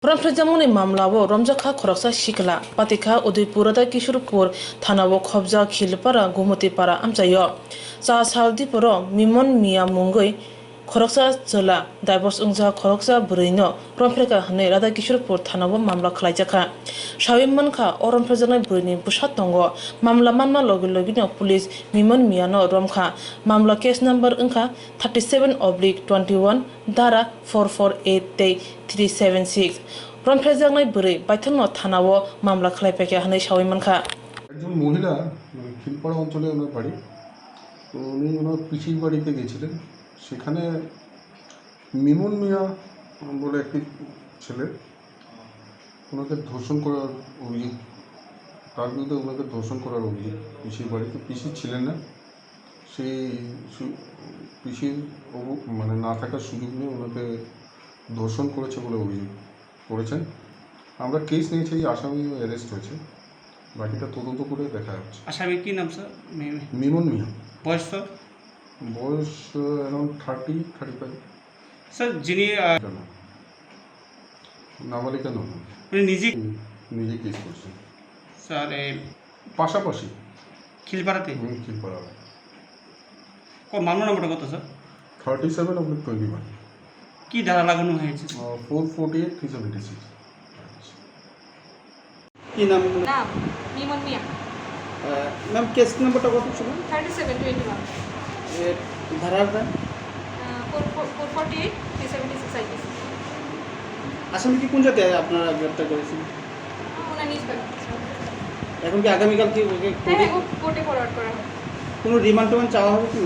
Rompherewi मामलाओ Romjakkha Khoroksa Sikla Patikha Udaipur Kisurpur Thanao Khobja Khil para Gumoti para amchayo Sa Saudi poro Mimon Mia Mungoi Khoroksa Zola Daibos Ungja Khoroksa Bwrwino Rompherewi hane Rada Kisurpur Thanao mamla khlaijaka Shawimanka o Rompherewi Bwrwini Bwsa tongo mamla manma logi police Mimon Mia no Romkha mamla case number unka 37/21 dara 448-376 Rompherewi Bwrwi Baithano Thanao mamla khlaipeke hane Shawimanka একজন মহিলা খিলপাড়া অঞ্চলে ওনার বাড়ি। তো উনি ওনার পিসির বাড়িতে গেছিলেন। সেখানে মিমন মিয়া বলে একটি ছেলে ওনাকে ধর্ষণ করার অভিযোগ, তার বিরুদ্ধে ওনাকে ধর্ষণ করার অভিযোগ। পিসির বাড়িতে পিসি ছিলেন না, সেই পিসির মানে না থাকার সুযোগ নিয়ে ওনাকে ধর্ষণ করেছে বলে অভিযোগ করেছেন। আমরা কেস নিয়েছি, আসামি অ্যারেস্ট হয়েছে, বাকিটা তদন্ত করে দেখা যাচ্ছে। আসামি কি নাম স্যার? মিমন মিয়া। বয়স স্যার? বয়স অ্যারাউন্ড 30-35। স্যার যিনি নাবালিকা নন, উনি নিজে কেস করছেন স্যার পাশাপাশি খিলপাড়াতে। খিলপাড়া মামলা নম্বরটা কত স্যার? 37/21। কি ধারা লাগানো হয়েছে? 448-376। কি নাম? নাম মিমন মিয়া। ম্যাম কেস নম্বরটা কত ছিল? 37/21। ধারাটা 448-376 আইপিসি। আসামি কি কোন জায়গায় আপনারা গ্রেপ্তার করেছেন? ওনার নিজ বাড়ি। এখন কি আগামীকাল কি হ্যাঁ, কোর্টে ফরওয়ার্ড করা হবে। কোনো রিমান্ড চাওয়া হবে কি?